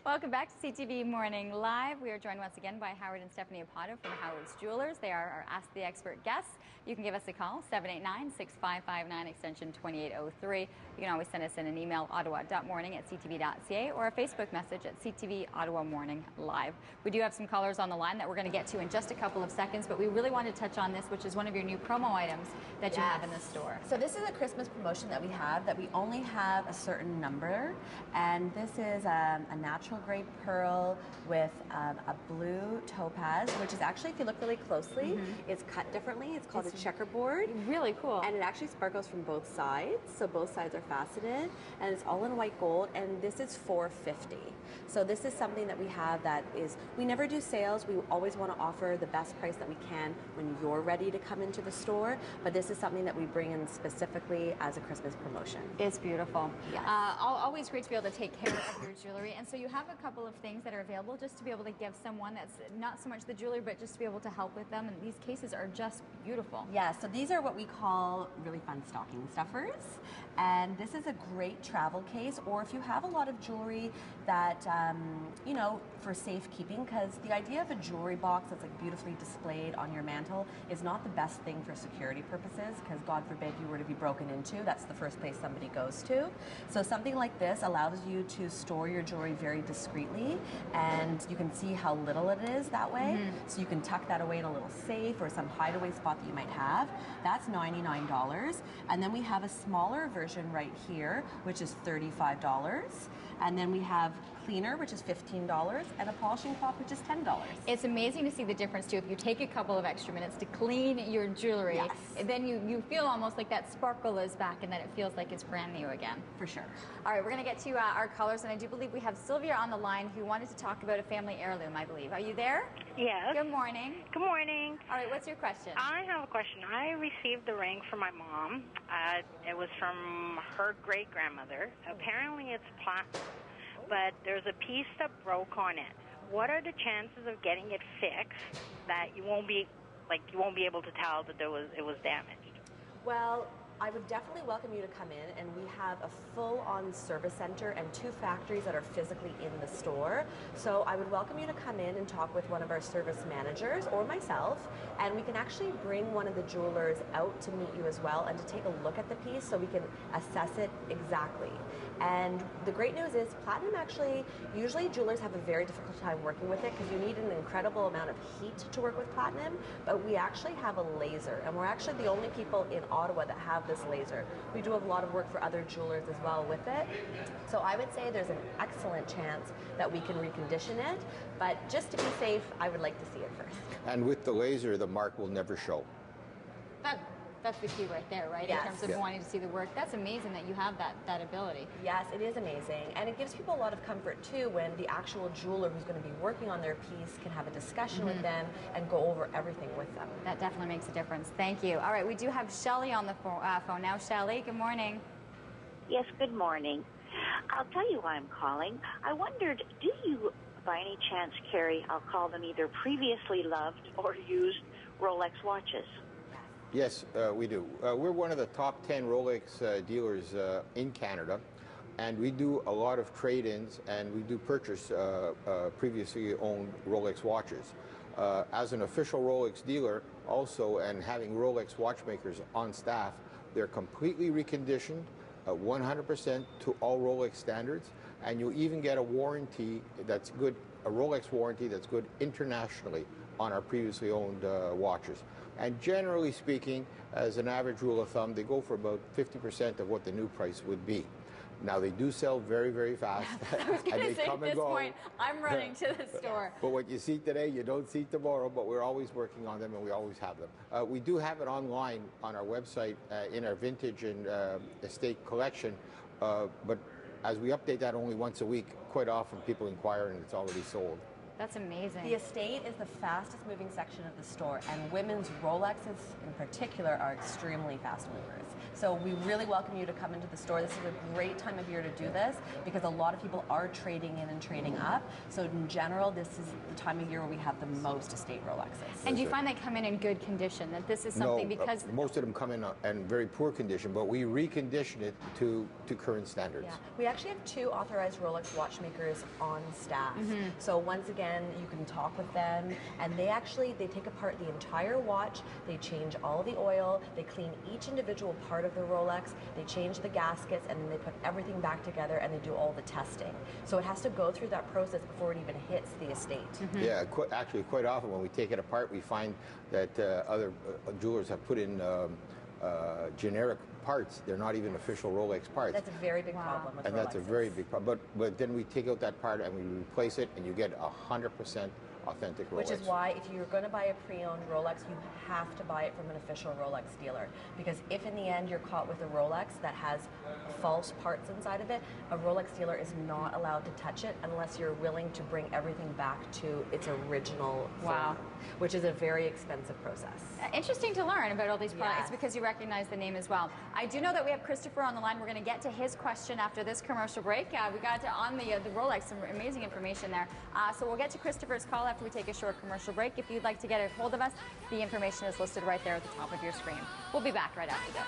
Welcome back to CTV Morning Live. We are joined once again by Howard and Stephanie Appotive from Howard's Jewelers. They are our Ask the Expert guests. You can give us a call, 789-6559, extension 2803. You can always send us in an email, ottawa.morning@ctv.ca, or a Facebook message at CTV Ottawa Morning Live. We do have some callers on the line that we're going to get to in just a couple of seconds, but we really want to touch on this, which is one of your new promo items that you have in the store. So this is a Christmas promotion that we have that we only have a certain number, and this is a natural grade pearl with a blue topaz, which is actually, if you look really closely, it's cut differently. It's called a checkerboard. Really cool. And it actually sparkles from both sides, so both sides are faceted, and it's all in white gold, and this is $450. So this is something that we have that is, we never do sales. We always want to offer the best price that we can when you're ready to come into the store, but this is something that we bring in specifically as a Christmas promotion. It's beautiful. Yes. Always great to be able to take care of your jewelry, and so you have a couple of things that are available just to be able to give someone that's not so much the jewelry, but just to be able to help with them, and these cases are just beautiful. Yeah, so these are what we call really fun stocking stuffers, and this is a great travel case, or if you have a lot of jewelry that you know, for safekeeping, because the idea of a jewelry box that's like beautifully displayed on your mantle is not the best thing for security purposes, because God forbid you were to be broken into, that's the first place somebody goes to. So something like this allows you to store your jewelry very discreetly, and you can see how little it is that way. So you can tuck that away in a little safe or some hideaway spot that you might have. That's $99. And then we have a smaller version right here, which is $35. And then we have cleaner, which is $15, and a polishing cloth, which is $10. It's amazing to see the difference too. If you take a couple of extra minutes to clean your jewelry, then you feel almost like that sparkle is back, and then it feels like it's brand new again. For sure. All right, we're going to get to our callers, and I do believe we have Sylvia on the line who wanted to talk about a family heirloom, I believe. Are you there? Yes. Good morning. Good morning. All right, what's your question? I have a question. I received the ring from my mom. It was from her great-grandmother. Apparently it's platinum, but there's a piece that broke on it. What are the chances of getting it fixed that you won't be able to tell that it was damaged? Well, I would definitely welcome you to come in, and we have a full-on service center and 2 factories that are physically in the store. So I would welcome you to come in and talk with one of our service managers or myself, and we can actually bring one of the jewelers out to meet you as well and to take a look at the piece so we can assess it exactly. And the great news is platinum actually, usually jewelers have a very difficult time working with it because you need an incredible amount of heat to work with platinum, but we actually have a laser, and we're actually the only people in Ottawa that have this laser. We do have a lot of work for other jewelers as well with it. So I would say there's an excellent chance that we can recondition it, but just to be safe, I would like to see it first. And with the laser, the mark will never show. That's the key right there, right? Yes. In terms of wanting to see the work. That's amazing that you have that ability. Yes, it is amazing. And it gives people a lot of comfort too when the actual jeweler who's going to be working on their piece can have a discussion with them and go over everything with them. That definitely makes a difference. Thank you. All right, we do have Shelley on the phone now. Shelley, good morning. Yes, good morning. I'll tell you why I'm calling. I wondered, do you by any chance carry, I'll call them either previously loved or used Rolex watches? Yes, we do. We're one of the top 10 Rolex dealers in Canada, and we do a lot of trade-ins, and we do purchase previously owned Rolex watches. As an official Rolex dealer also, and having Rolex watchmakers on staff, they're completely reconditioned, 100% to all Rolex standards, and you even get a warranty that's good, a Rolex warranty that's good internationally on our previously owned watches. And generally speaking, as an average rule of thumb, they go for about 50% of what the new price would be. Now, they do sell very, very fast. I was going to say at this point, I'm running to the store. But what you see today, you don't see tomorrow, but we're always working on them, and we always have them. We do have it online on our website in our vintage and estate collection, but as we update that only once a week, quite often people inquire and it's already sold. That's amazing. The estate is the fastest moving section of the store, and women's Rolexes in particular are extremely fast movers. So we really welcome you to come into the store. This is a great time of year to do this because a lot of people are trading in and trading up. So in general, this is the time of year where we have the most estate Rolexes. And do you find they come in good condition? That this is something because most of them come in very poor condition, but we recondition it to current standards. Yeah, we actually have 2 authorized Rolex watchmakers on staff. So once again, you can talk with them, and they take apart the entire watch. They change all the oil. They clean each individual part of the Rolex. They change the gaskets, and then they put everything back together, and they do all the testing. So it has to go through that process before it even hits the estate. Yeah, actually, quite often when we take it apart, we find that other jewelers have put in generic parts. They're not even official Rolex parts. That's a very big problem with Rolexes. And that's a very big problem. But then we take out that part and we replace it, and you get 100% authentic Rolex. Which is why if you're going to buy a pre-owned Rolex, you have to buy it from an official Rolex dealer. Because if in the end you're caught with a Rolex that has false parts inside of it, a Rolex dealer is not allowed to touch it unless you're willing to bring everything back to its original form, which is a very expensive process. Interesting to learn about all these products because you recognize the name as well. I do know that we have Christopher on the line. We're going to get to his question after this commercial break. We got on the Rolex, some amazing information there. So we'll get to Christopher's call after we take a short commercial break. If you'd like to get a hold of us, the information is listed right there at the top of your screen. We'll be back right after this.